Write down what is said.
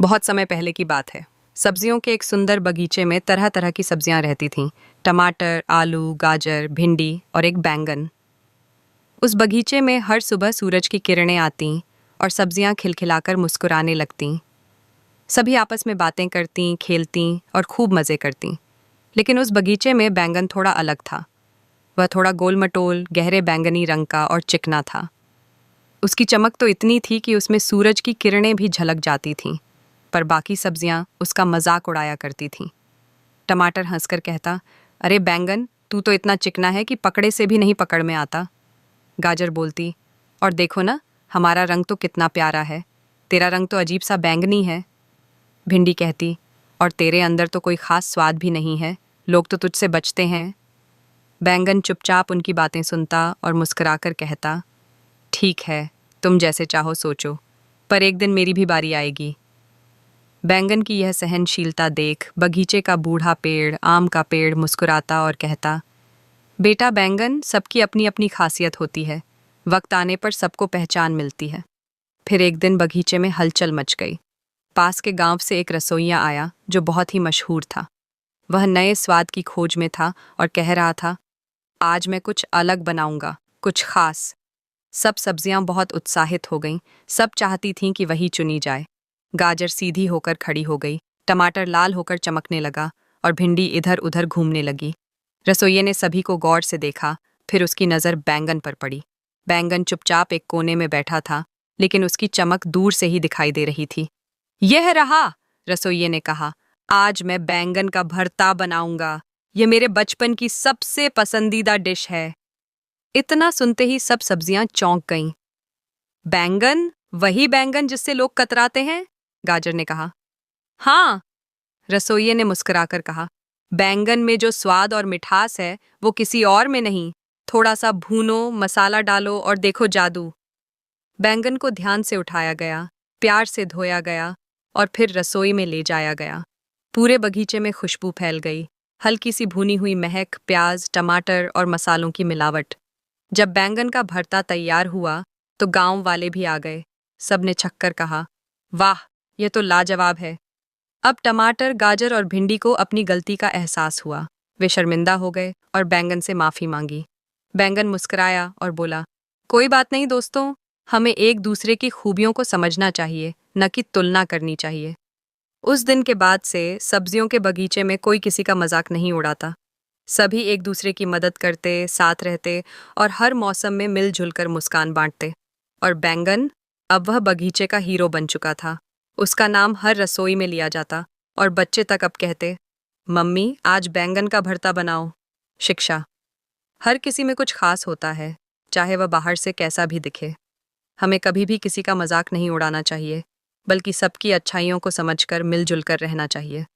बहुत समय पहले की बात है। सब्जियों के एक सुंदर बगीचे में तरह तरह की सब्जियां रहती थीं। टमाटर, आलू, गाजर, भिंडी और एक बैंगन। उस बगीचे में हर सुबह सूरज की किरणें आती और सब्जियां खिलखिलाकर मुस्कुराने लगतीं। सभी आपस में बातें करतीं, खेलतीं और खूब मज़े करतीं। लेकिन उस बगीचे में बैंगन थोड़ा अलग था। वह थोड़ा गोल-मटोल, गहरे बैंगनी रंग का और चिकना था। उसकी चमक तो इतनी थी कि उसमें सूरज की किरणें भी झलक जाती थीं। पर बाकी सब्जियां उसका मजाक उड़ाया करती थीं। टमाटर हंसकर कहता, अरे बैंगन, तू तो इतना चिकना है कि पकड़े से भी नहीं पकड़ में आता। गाजर बोलती, और देखो ना, हमारा रंग तो कितना प्यारा है, तेरा रंग तो अजीब सा बैंगनी है। भिंडी कहती, और तेरे अंदर तो कोई खास स्वाद भी नहीं है, लोग तो तुझसे बचते हैं। बैंगन चुपचाप उनकी बातें सुनता और मुस्कुराकर कहता, ठीक है, तुम जैसे चाहो सोचो, पर एक दिन मेरी भी बारी आएगी। बैंगन की यह सहनशीलता देख बगीचे का बूढ़ा पेड़, आम का पेड़, मुस्कुराता और कहता, बेटा बैंगन, सबकी अपनी अपनी खासियत होती है, वक्त आने पर सबको पहचान मिलती है। फिर एक दिन बगीचे में हलचल मच गई। पास के गांव से एक रसोइया आया जो बहुत ही मशहूर था। वह नए स्वाद की खोज में था और कह रहा था, आज मैं कुछ अलग बनाऊंगा, कुछ खास। सब सब्जियां बहुत उत्साहित हो गईं, सब चाहती थीं कि वही चुनी जाए। गाजर सीधी होकर खड़ी हो गई, टमाटर लाल होकर चमकने लगा और भिंडी इधर उधर घूमने लगी। रसोइये ने सभी को गौर से देखा, फिर उसकी नज़र बैंगन पर पड़ी। बैंगन चुपचाप एक कोने में बैठा था, लेकिन उसकी चमक दूर से ही दिखाई दे रही थी। यह रहा, रसोइये ने कहा, आज मैं बैंगन का भरता बनाऊंगा। ये मेरे बचपन की सबसे पसंदीदा डिश है। इतना सुनते ही सब सब्जियां चौंक गईं। बैंगन, वही बैंगन जिससे लोग कतराते हैं? गाजर ने कहा। हाँ, रसोइये ने मुस्कुराकर कहा, बैंगन में जो स्वाद और मिठास है वो किसी और में नहीं। थोड़ा सा भूनो, मसाला डालो और देखो जादू। बैंगन को ध्यान से उठाया गया, प्यार से धोया गया और फिर रसोई में ले जाया गया। पूरे बगीचे में खुशबू फैल गई, हल्की सी भुनी हुई महक, प्याज, टमाटर और मसालों की मिलावट। जब बैंगन का भरता तैयार हुआ तो गांव वाले भी आ गए। सबने छक्कर कहा, वाह, ये तो लाजवाब है। अब टमाटर, गाजर और भिंडी को अपनी गलती का एहसास हुआ। वे शर्मिंदा हो गए और बैंगन से माफी मांगी। बैंगन मुस्कुराया और बोला, कोई बात नहीं दोस्तों, हमें एक दूसरे की खूबियों को समझना चाहिए, न कि तुलना करनी चाहिए। उस दिन के बाद से सब्जियों के बगीचे में कोई किसी का मजाक नहीं उड़ाता। सभी एक दूसरे की मदद करते, साथ रहते और हर मौसम में मिलजुल कर मुस्कान बांटते। और बैंगन, अब वह बगीचे का हीरो बन चुका था। उसका नाम हर रसोई में लिया जाता और बच्चे तक अब कहते, मम्मी आज बैंगन का भरता बनाओ। शिक्षा, हर किसी में कुछ खास होता है, चाहे वह बाहर से कैसा भी दिखे। हमें कभी भी किसी का मजाक नहीं उड़ाना चाहिए, बल्कि सबकी अच्छाइयों को समझकर मिलजुल कर रहना चाहिए।